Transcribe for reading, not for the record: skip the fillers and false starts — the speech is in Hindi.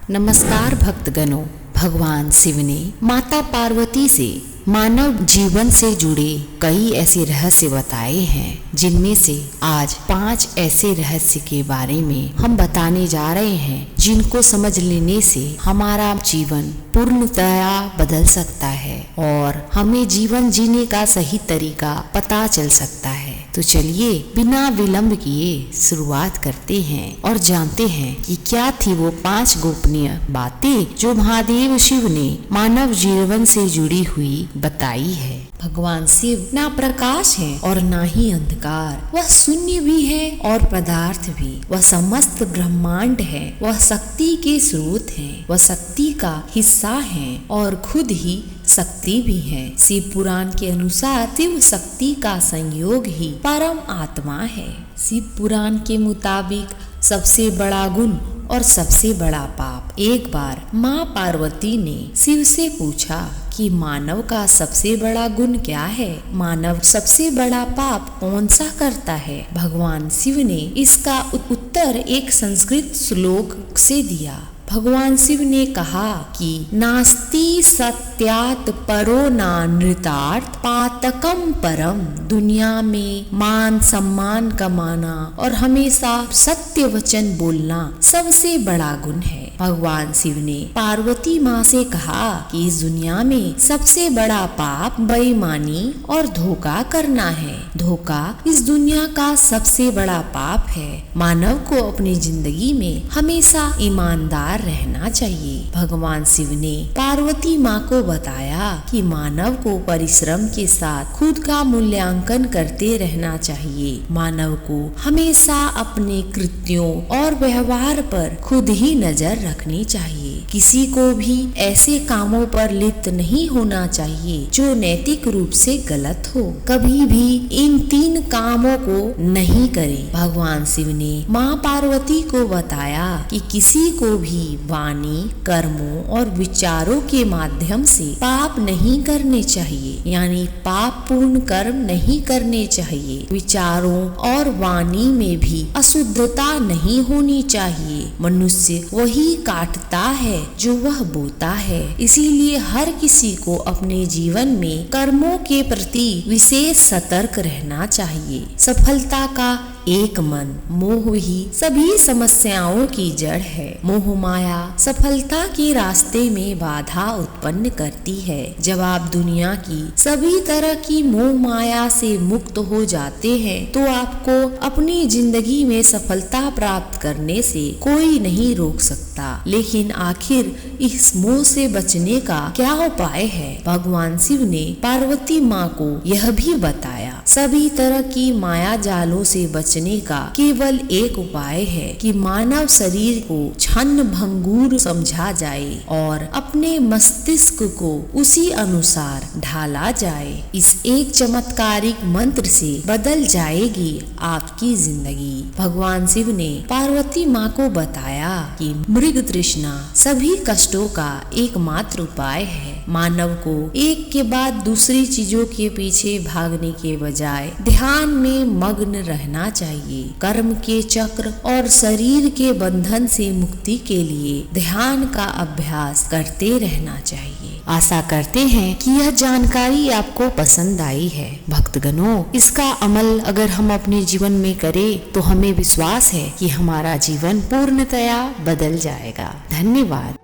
नमस्कार भक्तगणों, भगवान शिव ने माता पार्वती से मानव जीवन से जुड़े कई ऐसे रहस्य बताए हैं, जिनमें से आज 5 ऐसे रहस्य के बारे में हम बताने जा रहे हैं, जिनको समझ लेने से हमारा जीवन पूर्णतया बदल सकता है और हमें जीवन जीने का सही तरीका पता चल सकता है। तो चलिए बिना विलंब किए शुरुआत करते हैं और जानते हैं कि क्या थी वो 5 गोपनीय बातें जो महादेव शिव ने मानव जीवन से जुड़ी हुई बताई है। भगवान शिव ना प्रकाश है और ना ही अंधकार, वह शून्य भी है और पदार्थ भी। वह समस्त ब्रह्मांड है, वह शक्ति के स्रोत है, वह शक्ति का हिस्सा है और खुद ही शक्ति भी है। शिव पुराण के अनुसार शिव शक्ति का संयोग ही परम आत्मा है। शिव पुराण के मुताबिक सबसे बड़ा गुण और सबसे बड़ा पाप। एक बार माँ पार्वती ने शिव से पूछा कि मानव का सबसे बड़ा गुण क्या है, मानव सबसे बड़ा पाप कौन सा करता है। भगवान शिव ने इसका उत्तर एक संस्कृत श्लोक से दिया। भगवान शिव ने कहा कि नास्ति सत्यात परो ना नृतार्थ पातकम परम। दुनिया में मान सम्मान कमाना और हमेशा सत्य वचन बोलना सबसे बड़ा गुण है। भगवान शिव ने पार्वती माँ से कहा कि इस दुनिया में सबसे बड़ा पाप बेईमानी और धोखा करना है। धोखा इस दुनिया का सबसे बड़ा पाप है। मानव को अपनी जिंदगी में हमेशा ईमानदार रहना चाहिए। भगवान शिव ने पार्वती माँ को बताया कि मानव को परिश्रम के साथ खुद का मूल्यांकन करते रहना चाहिए। मानव को हमेशा अपने कृत्यों और व्यवहार पर खुद ही नजर रखनी चाहिए। किसी को भी ऐसे कामों पर लिप्त नहीं होना चाहिए जो नैतिक रूप से गलत हो। कभी भी इन 3 कामों को नहीं करें। भगवान शिव ने माँ पार्वती को बताया कि किसी को भी वाणी, कर्मों और विचारों के माध्यम से पाप नहीं करने चाहिए, यानी पाप पूर्ण कर्म नहीं करने चाहिए। विचारों और वाणी में भी अशुद्धता नहीं होनी चाहिए। मनुष्य वही काटता है जो वह बोता है। इसीलिए हर किसी को अपने जीवन में कर्मों के प्रति विशेष सतर्क रहना चाहिए। सफलता का एक मन। मोह ही सभी समस्याओं की जड़ है। मोह माया सफलता के रास्ते में बाधा उत्पन्न करती है। जब आप दुनिया की सभी तरह की मोह माया से मुक्त हो जाते हैं, तो आपको अपनी जिंदगी में सफलता प्राप्त करने से कोई नहीं रोक सकता। लेकिन आखिर इस मोह से बचने का क्या उपाय है? भगवान शिव ने पार्वती माँ को यह भी बताया, सभी तरह की माया जालों से बचने का केवल एक उपाय है कि मानव शरीर को छन्न भंगुर समझा जाए और अपने मस्तिष्क को उसी अनुसार ढाला जाए। इस एक चमत्कारिक मंत्र से बदल जाएगी आपकी जिंदगी। भगवान शिव ने पार्वती माँ को बताया कि मृग तृष्णा सभी कष्टों का एकमात्र उपाय है। मानव को एक के बाद दूसरी चीजों के पीछे भागने के बजाय ध्यान में मग्न रहना चाहिए। कर्म के चक्र और शरीर के बंधन से मुक्ति के लिए ध्यान का अभ्यास करते रहना चाहिए। आशा करते हैं कि यह जानकारी आपको पसंद आई है। भक्तगणों, इसका अमल अगर हम अपने जीवन में करें तो हमें विश्वास है कि हमारा जीवन पूर्णतया बदल जाएगा। धन्यवाद।